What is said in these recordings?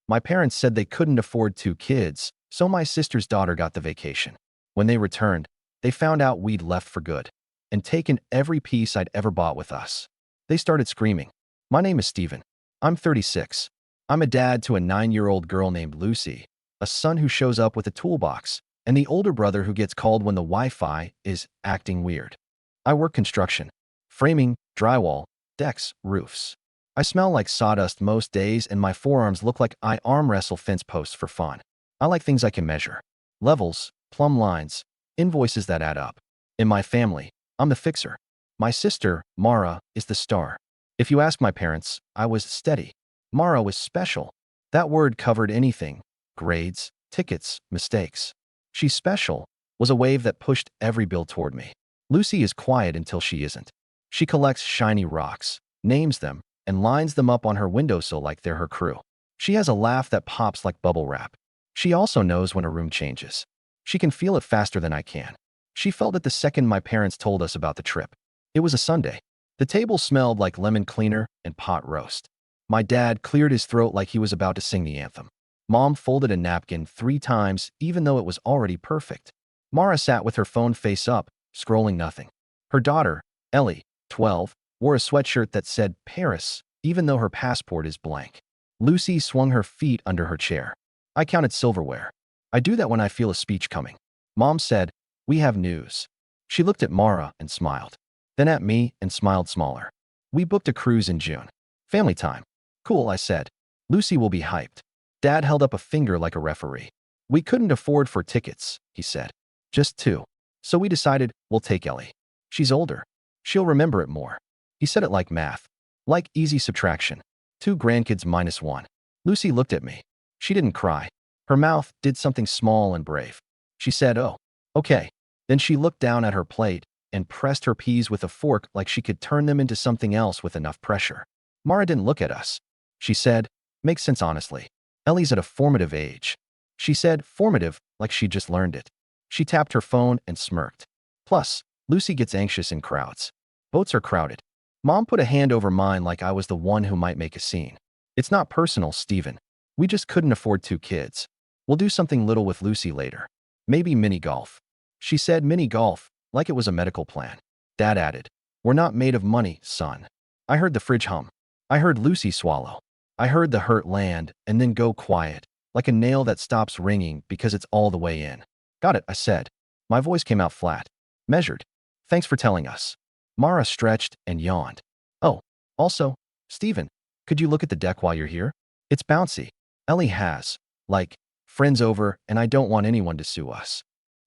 My parents said they couldn't afford 2 kids, so my sister's daughter got the vacation. When they returned, they found out we'd left for good and taken every piece I'd ever bought with us. They started screaming. My name is Steven. I'm 36. I'm a dad to a 9-year-old girl named Lucy, a son who shows up with a toolbox, and the older brother who gets called when the Wi-Fi is acting weird. I work construction, framing, drywall, decks, roofs. I smell like sawdust most days and my forearms look like I arm wrestle fence posts for fun. I like things I can measure. Levels, plumb lines, invoices that add up. In my family, I'm the fixer. My sister, Mara, is the star. If you ask my parents, I was steady. Mara was special. That word covered anything: grades, tickets, mistakes. She's special was a wave that pushed every bill toward me. Lucy is quiet until she isn't. She collects shiny rocks, names them, and lines them up on her windowsill like they're her crew. She has a laugh that pops like bubble wrap. She also knows when a room changes. She can feel it faster than I can. She felt it the second my parents told us about the trip. It was a Sunday. The table smelled like lemon cleaner and pot roast. My dad cleared his throat like he was about to sing the anthem. Mom folded a napkin 3 times, even though it was already perfect. Mara sat with her phone face up, scrolling nothing. Her daughter, Ellie, 12, wore a sweatshirt that said Paris, even though her passport is blank. Lucy swung her feet under her chair. I counted silverware. I do that when I feel a speech coming. Mom said, "We have news." She looked at Mara and smiled. Then at me and smiled smaller. "We booked a cruise in June. Family time." "Cool," I said. "Lucy will be hyped." Dad held up a finger like a referee. "We couldn't afford 4 tickets," he said. "Just 2. So we decided we'll take Ellie. She's older. She'll remember it more." He said it like math. Like easy subtraction. 2 grandkids minus 1. Lucy looked at me. She didn't cry. Her mouth did something small and brave. She said, "Oh, okay." Then she looked down at her plate and pressed her peas with a fork like she could turn them into something else with enough pressure. Mara didn't look at us. She said, "Makes sense honestly. Ellie's at a formative age." She said formative like she just learned it. She tapped her phone and smirked. "Plus, Lucy gets anxious in crowds. Boats are crowded." Mom put a hand over mine like I was the one who might make a scene. "It's not personal, Steven. We just couldn't afford 2 kids. We'll do something little with Lucy later. Maybe mini golf." She said mini golf, like it was a medical plan. Dad added, "We're not made of money, son." I heard the fridge hum. I heard Lucy swallow. I heard the hurt land and then go quiet, like a nail that stops ringing because it's all the way in. "Got it," I said. My voice came out flat. "Measured. Thanks for telling us." Mara stretched and yawned. "Oh, also, Steven, could you look at the deck while you're here? It's bouncy. Ellie has, like, friends over and I don't want anyone to sue us."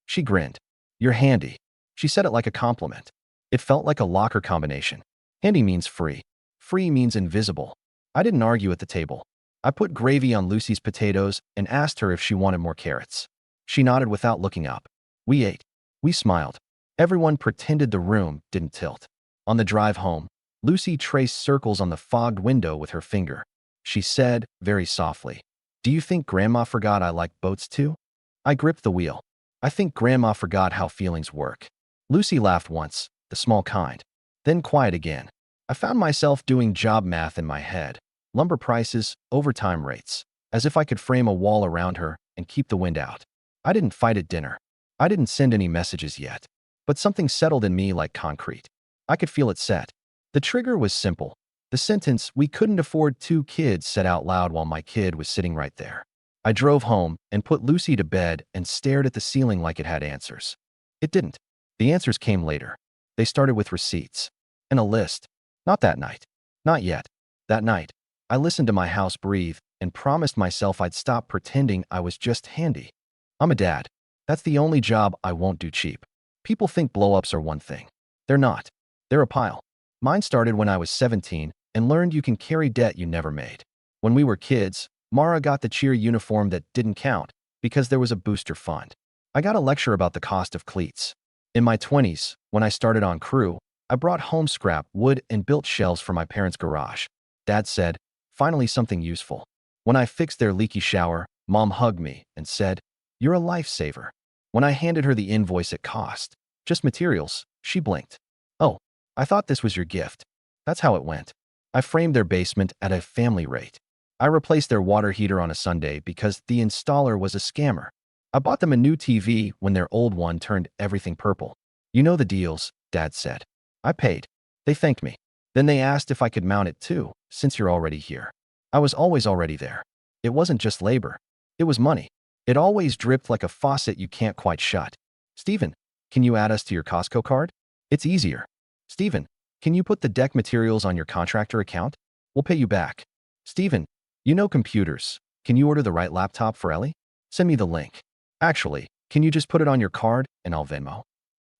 She grinned. "You're handy." She said it like a compliment. It felt like a locker combination. Handy means free. Free means invisible. I didn't argue at the table. I put gravy on Lucy's potatoes and asked her if she wanted more carrots. She nodded without looking up. We ate. We smiled. Everyone pretended the room didn't tilt. On the drive home, Lucy traced circles on the fogged window with her finger. She said, very softly, "Do you think Grandma forgot I like boats too?" I gripped the wheel. "I think Grandma forgot how feelings work." Lucy laughed once, the small kind. Then quiet again. I found myself doing job math in my head. Lumber prices, overtime rates. As if I could frame a wall around her and keep the wind out. I didn't fight at dinner. I didn't send any messages yet. But something settled in me like concrete. I could feel it set. The trigger was simple. The sentence, "We couldn't afford 2 kids," said out loud while my kid was sitting right there. I drove home and put Lucy to bed and stared at the ceiling like it had answers. It didn't. The answers came later. They started with receipts. And a list. Not that night. Not yet. That night, I listened to my house breathe and promised myself I'd stop pretending I was just handy. I'm a dad. That's the only job I won't do cheap. People think blow-ups are one thing. They're not. They're a pile. Mine started when I was 17 and learned you can carry debt you never made. When we were kids, Mara got the cheer uniform that didn't count because there was a booster fund. I got a lecture about the cost of cleats. In my 20s, when I started on crew, I brought home scrap wood and built shelves for my parents' garage. Dad said, "Finally something useful." When I fixed their leaky shower, Mom hugged me and said, "You're a lifesaver." When I handed her the invoice it cost, just materials, she blinked. "Oh, I thought this was your gift." That's how it went. I framed their basement at a family rate. I replaced their water heater on a Sunday because the installer was a scammer. I bought them a new TV when their old one turned everything purple. You know the deals, Dad said. I paid. They thanked me. Then they asked if I could mount it too, since you're already here. I was always already there. It wasn't just labor. It was money. It always dripped like a faucet you can't quite shut. Stephen, can you add us to your Costco card? It's easier. Stephen, can you put the deck materials on your contractor account? We'll pay you back. Stephen, you know computers. Can you order the right laptop for Ellie? Send me the link. Actually, can you just put it on your card and I'll Venmo?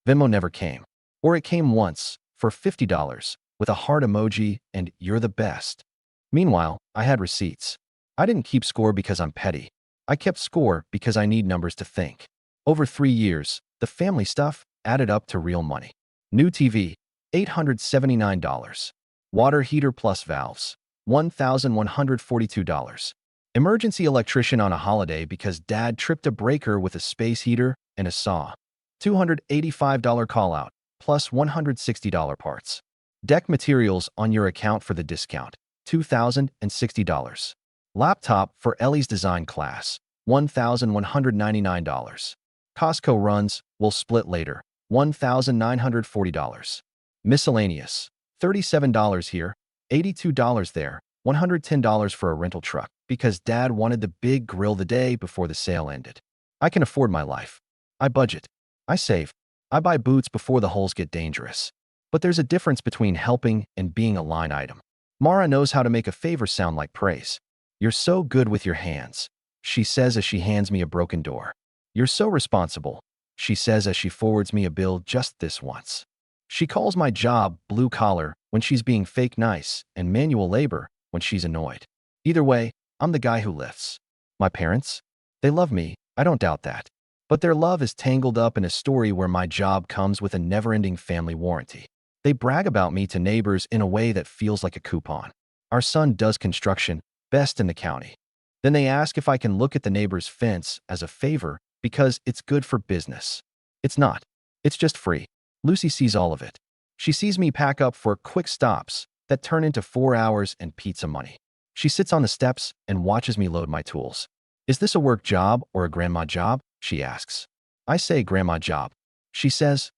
Venmo never came. Or it came once, for $50, with a heart emoji and "you're the best." Meanwhile, I had receipts. I didn't keep score because I'm petty. I kept score because I need numbers to think. Over 3 years, the family stuff added up to real money. New TV, $879. Water heater plus valves, $1,142. Emergency electrician on a holiday because Dad tripped a breaker with a space heater and a saw. $285 call-out, plus $160 parts. Deck materials on your account for the discount, $2,060. Laptop for Ellie's design class, $1,199. Costco runs, will split later, $1,940. Miscellaneous, $37 here, $82 there, $110 for a rental truck because Dad wanted the big grill the day before the sale ended. I can afford my life. I budget. I save. I buy boots before the holes get dangerous. But there's a difference between helping and being a line item. Mara knows how to make a favor sound like praise. You're so good with your hands, she says as she hands me a broken door. You're so responsible, she says as she forwards me a bill just this once. She calls my job blue collar when she's being fake nice and manual labor when she's annoyed. Either way, I'm the guy who lifts. My parents? They love me, I don't doubt that. But their love is tangled up in a story where my job comes with a never-ending family warranty. They brag about me to neighbors in a way that feels like a coupon. Our son does construction, best in the county. Then they ask if I can look at the neighbor's fence as a favor because it's good for business. It's not. It's just free. Lucy sees all of it. She sees me pack up for quick stops that turn into 4 hours and pizza money. She sits on the steps and watches me load my tools. Is this a work job or a grandma job? She asks. I say grandma job. She says,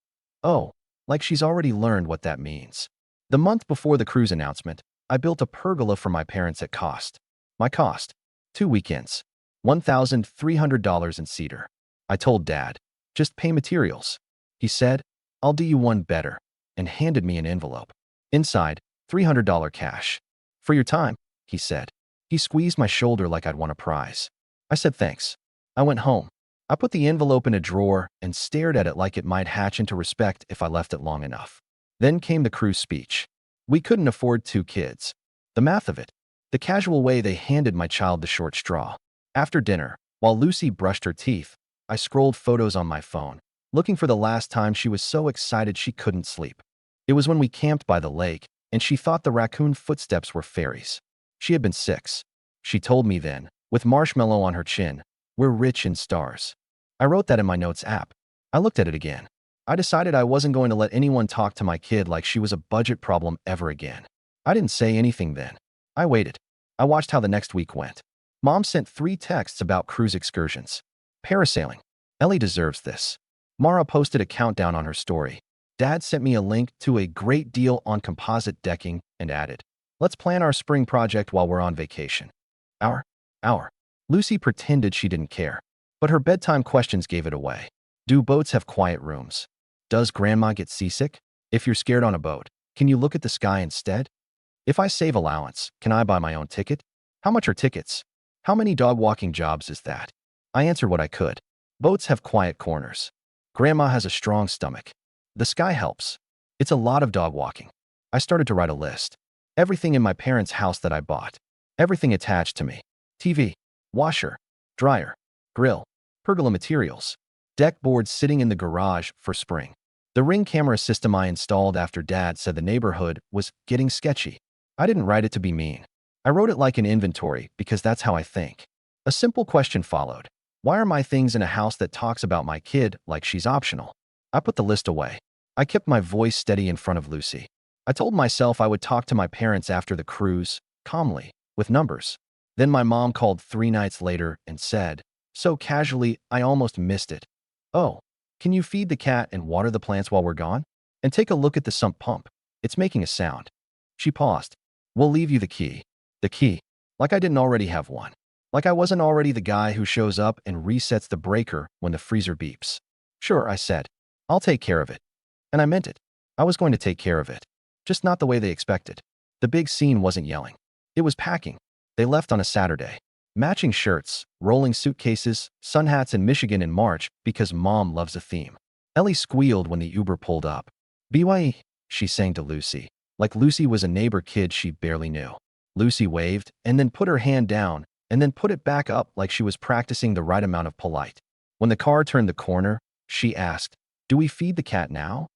oh, like she's already learned what that means. The month before the cruise announcement, I built a pergola for my parents at cost. My cost, 2 weekends, $1,300 in cedar. I told Dad, just pay materials. He said, I'll do you one better, and handed me an envelope. Inside, $300 cash. For your time, he said. He squeezed my shoulder like I'd won a prize. I said thanks. I went home. I put the envelope in a drawer and stared at it like it might hatch into respect if I left it long enough. Then came the cruise speech. We couldn't afford 2 kids. The math of it. The casual way they handed my child the short straw. After dinner, while Lucy brushed her teeth, I scrolled photos on my phone, looking for the last time she was so excited she couldn't sleep. It was when we camped by the lake, and she thought the raccoon footsteps were fairies. She had been 6. She told me then, with marshmallow on her chin, we're rich in stars. I wrote that in my notes app. I looked at it again. I decided I wasn't going to let anyone talk to my kid like she was a budget problem ever again. I didn't say anything then. I waited. I watched how the next week went. Mom sent 3 texts about cruise excursions. Parasailing. Ellie deserves this. Mara posted a countdown on her story. Dad sent me a link to a great deal on composite decking and added, let's plan our spring project while we're on vacation. Our. Lucy pretended she didn't care, but her bedtime questions gave it away. Do boats have quiet rooms? Does grandma get seasick? If you're scared on a boat, can you look at the sky instead? If I save allowance, can I buy my own ticket? How much are tickets? How many dog walking jobs is that? I answered what I could. Boats have quiet corners. Grandma has a strong stomach. The sky helps. It's a lot of dog walking. I started to write a list. Everything in my parents' house that I bought. Everything attached to me. TV, washer, dryer, grill, pergola materials, deck boards sitting in the garage for spring. The Ring camera system I installed after Dad said the neighborhood was getting sketchy. I didn't write it to be mean. I wrote it like an inventory because that's how I think. A simple question followed. Why are my things in a house that talks about my kid like she's optional? I put the list away. I kept my voice steady in front of Lucy. I told myself I would talk to my parents after the cruise, calmly, with numbers. Then my mom called 3 nights later and said, so casually I almost missed it. Oh, can you feed the cat and water the plants while we're gone? And take a look at the sump pump. It's making a sound. She paused. We'll leave you the key. The key. Like I didn't already have one. Like I wasn't already the guy who shows up and resets the breaker when the freezer beeps. Sure, I said. I'll take care of it. And I meant it. I was going to take care of it. Just not the way they expected. The big scene wasn't yelling. It was packing. They left on a Saturday. Matching shirts, rolling suitcases, sun hats in Michigan in March because mom loves a theme. Ellie squealed when the Uber pulled up. BYE, she sang to Lucy, like Lucy was a neighbor kid she barely knew. Lucy waved and then put her hand down and then put it back up like she was practicing the right amount of polite. When the car turned the corner, she asked, do we feed the cat now?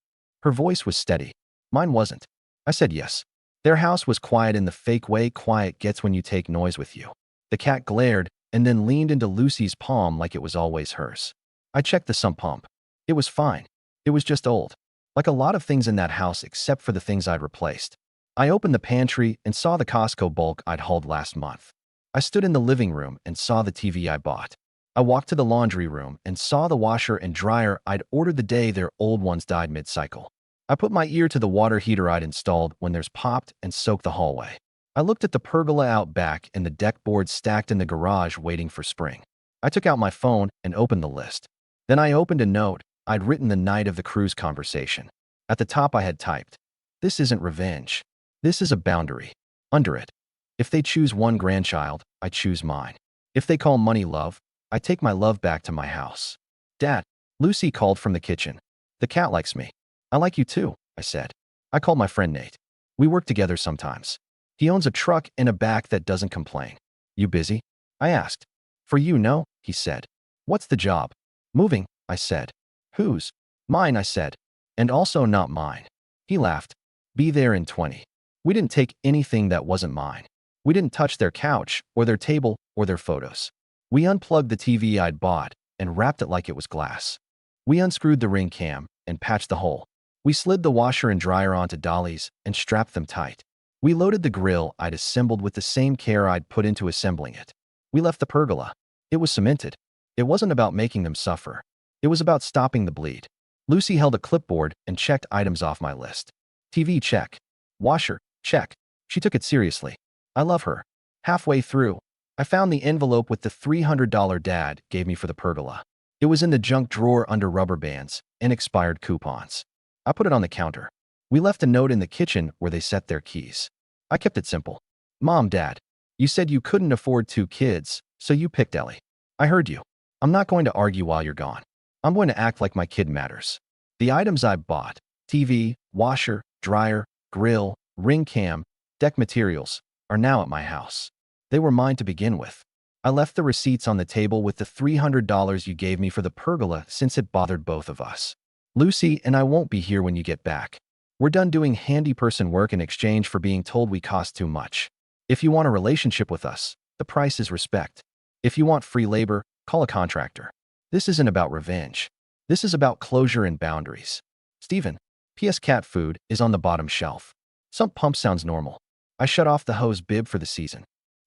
Her voice was steady. Mine wasn't. I said yes. Their house was quiet in the fake way quiet gets when you take noise with you. The cat glared and then leaned into Lucy's palm like it was always hers. I checked the sump pump. It was fine. It was just old. Like a lot of things in that house except for the things I'd replaced. I opened the pantry and saw the Costco bulk I'd hauled last month. I stood in the living room and saw the TV I bought. I walked to the laundry room and saw the washer and dryer I'd ordered the day their old ones died mid-cycle. I put my ear to the water heater I'd installed when theirs popped and soaked the hallway. I looked at the pergola out back and the deck boards stacked in the garage waiting for spring. I took out my phone and opened the list. Then I opened a note I'd written the night of the cruise conversation. At the top I had typed, this isn't revenge. This is a boundary. Under it. If they choose one grandchild, I choose mine. If they call money love, I take my love back to my house. Dad, Lucy called from the kitchen. The cat likes me. I like you too, I said. I called my friend Nate. We work together sometimes. He owns a truck and a back that doesn't complain. You busy? I asked. For you, no, he said. What's the job? Moving, I said. Whose? Mine, I said. And also not mine. He laughed. Be there in 20. We didn't take anything that wasn't mine. We didn't touch their couch or their table or their photos. We unplugged the TV I'd bought and wrapped it like it was glass. We unscrewed the ring cam and patched the hole. We slid the washer and dryer onto dollies and strapped them tight. We loaded the grill I'd assembled with the same care I'd put into assembling it. We left the pergola. It was cemented. It wasn't about making them suffer. It was about stopping the bleed. Lucy held a clipboard and checked items off my list. TV, check. Washer, check. She took it seriously. I love her. Halfway through, I found the envelope with the $300 Dad gave me for the pergola. It was in the junk drawer under rubber bands and expired coupons. I put it on the counter. We left a note in the kitchen where they set their keys. I kept it simple. Mom, Dad, you said you couldn't afford 2 kids, so you picked Ellie. I heard you. I'm not going to argue while you're gone. I'm going to act like my kid matters. The items I bought, TV, washer, dryer, grill, ring cam, deck materials, are now at my house. They were mine to begin with. I left the receipts on the table with the $300 you gave me for the pergola since it bothered both of us. Lucy and I won't be here when you get back. We're done doing handy person work in exchange for being told we cost too much. If you want a relationship with us, the price is respect. If you want free labor, call a contractor. This isn't about revenge. This is about closure and boundaries. Stephen, P.S. cat food is on the bottom shelf. Sump pump sounds normal. I shut off the hose bib for the season.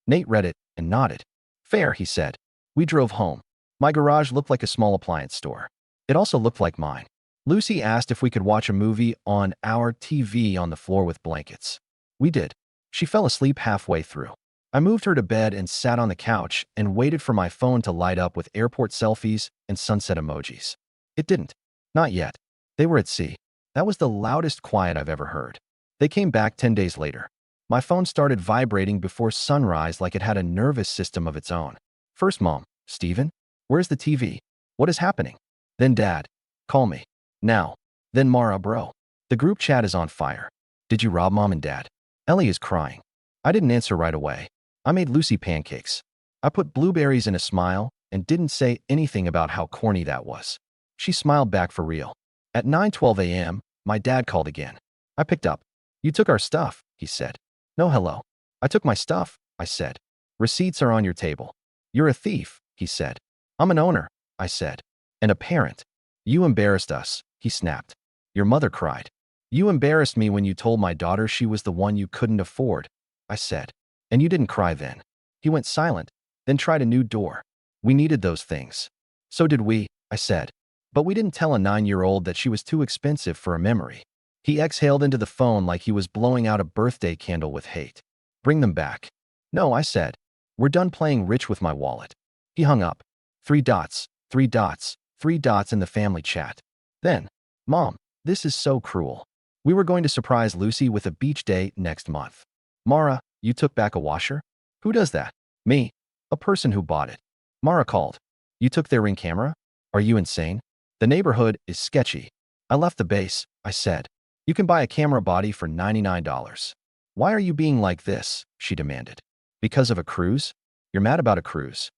Nate read it and nodded. Fair, he said. We drove home. My garage looked like a small appliance store. It also looked like mine. Lucy asked if we could watch a movie on our TV on the floor with blankets. We did. She fell asleep halfway through. I moved her to bed and sat on the couch and waited for my phone to light up with airport selfies and sunset emojis. It didn't. Not yet. They were at sea. That was the loudest quiet I've ever heard. They came back 10 days later. My phone started vibrating before sunrise like it had a nervous system of its own. First, Mom, Stephen, where's the TV? What is happening? Then Dad, call me. Now. Then Mara, bro. The group chat is on fire. Did you rob Mom and Dad? Ellie is crying. I didn't answer right away. I made Lucy pancakes. I put blueberries in a smile and didn't say anything about how corny that was. She smiled back for real. At 9:12 a.m., my dad called again. I picked up. You took our stuff, he said. No, hello. I took my stuff, I said. Receipts are on your table. You're a thief, he said. I'm an owner, I said. And a parent. You embarrassed us, he snapped. Your mother cried. You embarrassed me when you told my daughter she was the one you couldn't afford, I said. And you didn't cry then. He went silent, then tried a new door. We needed those things. So did we, I said. But we didn't tell a 9-year-old that she was too expensive for a memory. He exhaled into the phone like he was blowing out a birthday candle with hate. Bring them back. No, I said. We're done playing rich with my wallet. He hung up. 3 dots, 3 dots, 3 dots in the family chat. Then, Mom, this is so cruel. We were going to surprise Lucy with a beach day next month. Mara, you took back a washer? Who does that? Me. A person who bought it. Mara called. You took their Ring camera? Are you insane? The neighborhood is sketchy. I left the base, I said. You can buy a camera body for $99. Why are you being like this? She demanded. Because of a cruise? You're mad about a cruise.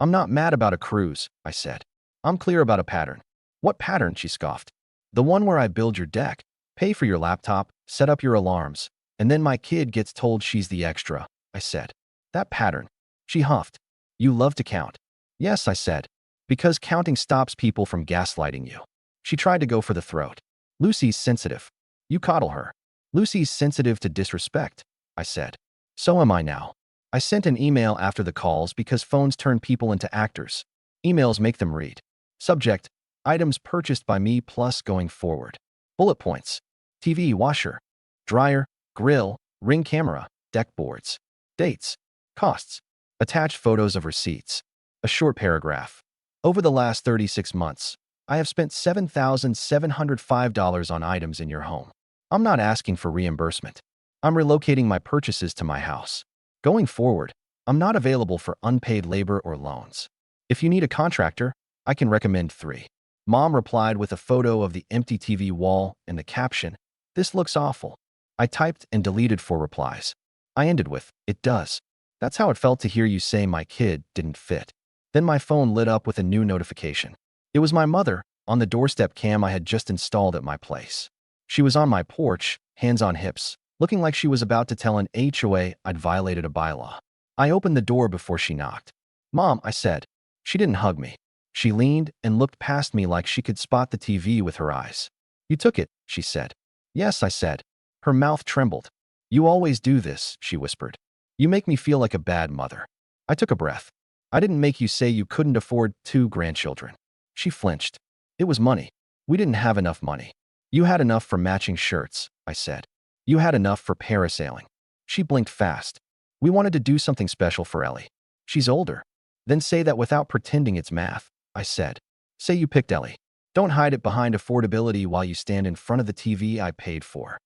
I'm not mad about a cruise, I said. I'm clear about a pattern. What pattern? She scoffed. The one where I build your deck, pay for your laptop, set up your alarms, and then my kid gets told she's the extra, I said. That pattern. She huffed. You love to count. Yes, I said. Because counting stops people from gaslighting you. She tried to go for the throat. Lucy's sensitive. You coddle her. Lucy's sensitive to disrespect, I said. So am I now. I sent an email after the calls because phones turn people into actors. Emails make them read. Subject, items purchased by me plus going forward. Bullet points, TV, washer, dryer, grill, Ring camera, deck boards. Dates, costs, attached photos of receipts. A short paragraph. Over the last 36 months, I have spent $7,705 on items in your home. I'm not asking for reimbursement. I'm relocating my purchases to my house. Going forward, I'm not available for unpaid labor or loans. If you need a contractor, I can recommend 3. Mom replied with a photo of the empty TV wall and the caption, "This looks awful." I typed and deleted 4 replies. I ended with, "It does." That's how it felt to hear you say my kid didn't fit. Then my phone lit up with a new notification. It was my mother, on the doorstep cam I had just installed at my place. She was on my porch, hands on hips, looking like she was about to tell an HOA I'd violated a bylaw. I opened the door before she knocked. "Mom," I said. She didn't hug me. She leaned and looked past me like she could spot the TV with her eyes. "You took it," she said. "Yes," I said. Her mouth trembled. "You always do this," she whispered. "You make me feel like a bad mother." I took a breath. "I didn't make you say you couldn't afford 2 grandchildren." She flinched. "It was money. We didn't have enough money." "You had enough for matching shirts," I said. "You had enough for parasailing." She blinked fast. "We wanted to do something special for Ellie. She's older." "Then say that without pretending it's math," I said. "Say you picked Ellie. Don't hide it behind affordability while you stand in front of the TV I paid for."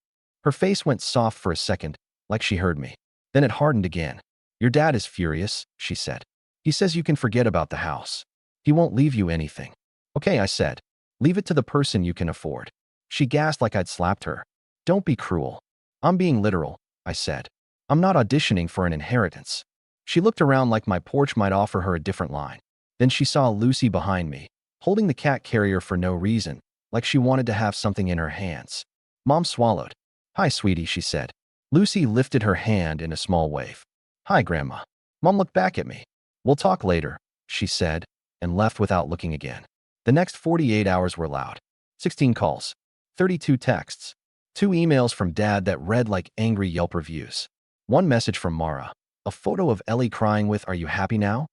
Her face went soft for a second, like she heard me. Then it hardened again. "Your dad is furious," she said. "He says you can forget about the house. He won't leave you anything." "Okay," I said. "Leave it to the person you can afford." She gasped like I'd slapped her. "Don't be cruel." "I'm being literal," I said. "I'm not auditioning for an inheritance." She looked around like my porch might offer her a different line. Then she saw Lucy behind me, holding the cat carrier for no reason, like she wanted to have something in her hands. Mom swallowed. "Hi, sweetie," she said. Lucy lifted her hand in a small wave. "Hi, Grandma." Mom looked back at me. "We'll talk later," she said, and left without looking again. The next 48 hours were loud. 16 calls, 32 texts, 2 emails from Dad that read like angry Yelp reviews. 1 message from Mara, a photo of Ellie crying with, "Are you happy now?"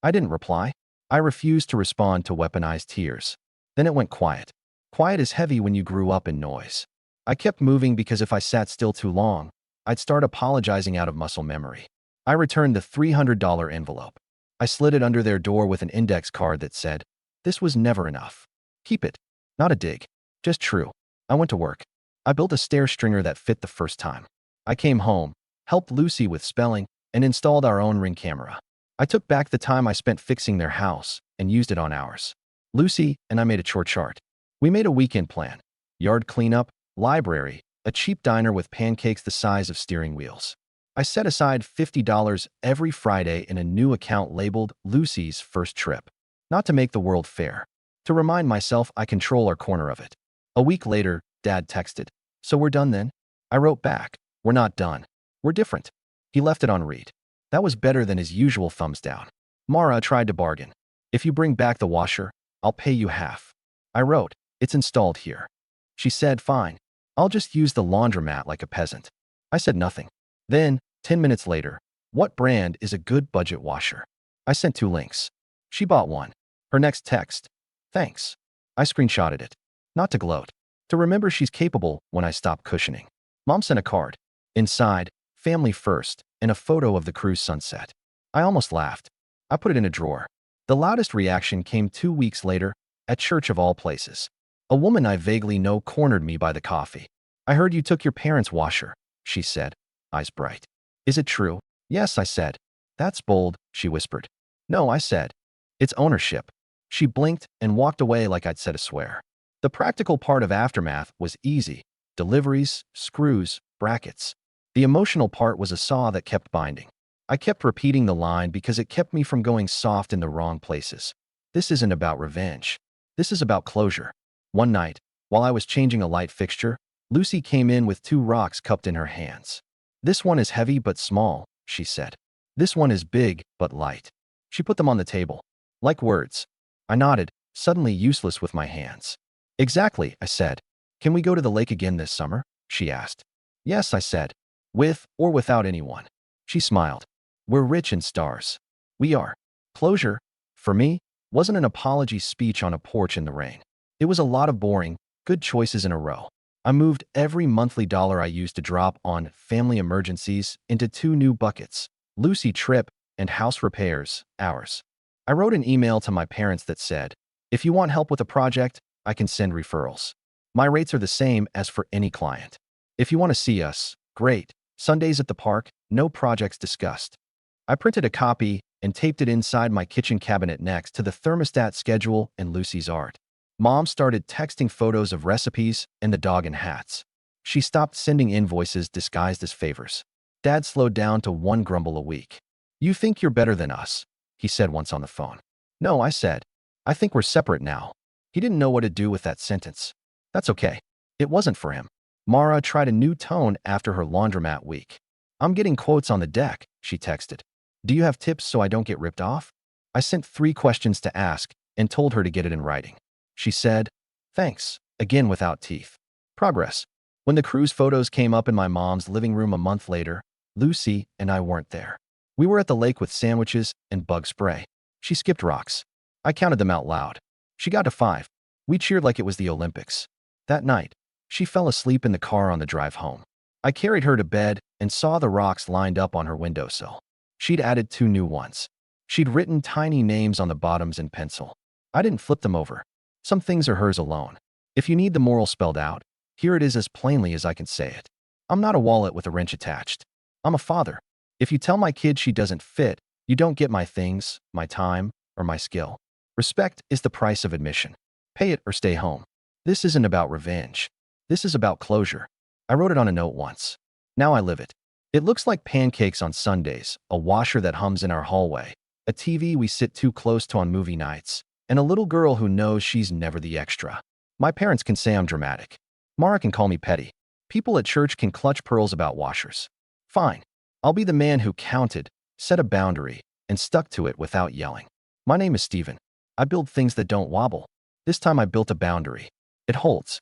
I didn't reply. I refused to respond to weaponized tears. Then it went quiet. Quiet is heavy when you grew up in noise. I kept moving because if I sat still too long, I'd start apologizing out of muscle memory. I returned the $300 envelope. I slid it under their door with an index card that said, "This was never enough. Keep it." Not a dig. Just true. I went to work. I built a stair stringer that fit the first time. I came home, helped Lucy with spelling, and installed our own Ring camera. I took back the time I spent fixing their house and used it on ours. Lucy and I made a chore chart. We made a weekend plan. Yard cleanup, library, a cheap diner with pancakes the size of steering wheels. I set aside $50 every Friday in a new account labeled Lucy's First Trip. Not to make the world fair. To remind myself I control our corner of it. A week later, Dad texted, "So we're done then?" I wrote back, "We're not done. We're different." He left it on read. That was better than his usual thumbs down. Mara tried to bargain. "If you bring back the washer, I'll pay you half." I wrote, "It's installed here." She said, "Fine. I'll just use the laundromat like a peasant." I said nothing. Then, 10 minutes later, What brand is a good budget washer? I sent 2 links. She bought one. Her next text. Thanks. I screenshotted it. Not to gloat. To remember she's capable when I stop cushioning. Mom sent a card. Inside, family first, and a photo of the cruise sunset. I almost laughed. I put it in a drawer. The loudest reaction came 2 weeks later, at church of all places. A woman I vaguely know cornered me by the coffee. I heard you took your parents' washer, she said, eyes bright. Is it true? Yes, I said. That's bold, she whispered. No, I said. It's ownership. She blinked and walked away like I'd said a swear. The practical part of aftermath was easy. Deliveries, screws, brackets. The emotional part was a saw that kept binding. I kept repeating the line because it kept me from going soft in the wrong places. This isn't about revenge. This is about closure. One night, while I was changing a light fixture, Lucy came in with 2 rocks cupped in her hands. This one is heavy but small, she said. This one is big but light. She put them on the table. Like words. I nodded, suddenly useless with my hands. Exactly, I said. Can we go to the lake again this summer? She asked. Yes, I said. With or without anyone. She smiled. We're rich in stars. We are. Closure, for me, wasn't an apology speech on a porch in the rain. It was a lot of boring, good choices in a row. I moved every monthly dollar I used to drop on family emergencies into 2 new buckets, Lucy trip and house repairs, ours. I wrote an email to my parents that said, if you want help with a project, I can send referrals. My rates are the same as for any client. If you want to see us, great. Sundays at the park, no projects discussed. I printed a copy and taped it inside my kitchen cabinet next to the thermostat schedule and Lucy's art. Mom started texting photos of recipes and the dog in hats. She stopped sending invoices disguised as favors. Dad slowed down to 1 grumble a week. You think you're better than us, he said once on the phone. No, I said. I think we're separate now. He didn't know what to do with that sentence. That's okay. It wasn't for him. Mara tried a new tone after her laundromat week. I'm getting quotes on the deck, she texted. Do you have tips so I don't get ripped off? I sent 3 questions to ask and told her to get it in writing. She said, thanks, again without teeth. Progress. When the cruise photos came up in my mom's living room a month later, Lucy and I weren't there. We were at the lake with sandwiches and bug spray. She skipped rocks. I counted them out loud. She got to 5. We cheered like it was the Olympics. That night, she fell asleep in the car on the drive home. I carried her to bed and saw the rocks lined up on her windowsill. She'd added 2 new ones. She'd written tiny names on the bottoms in pencil. I didn't flip them over. Some things are hers alone. If you need the moral spelled out, here it is as plainly as I can say it. I'm not a wallet with a wrench attached. I'm a father. If you tell my kid she doesn't fit, you don't get my things, my time, or my skill. Respect is the price of admission. Pay it or stay home. This isn't about revenge. This is about closure. I wrote it on a note once. Now I live it. It looks like pancakes on Sundays, a washer that hums in our hallway, a TV we sit too close to on movie nights, and a little girl who knows she's never the extra. My parents can say I'm dramatic. Mara can call me petty. People at church can clutch pearls about washers. Fine. I'll be the man who counted, set a boundary, and stuck to it without yelling. My name is Steven. I build things that don't wobble. This time I built a boundary. It holds.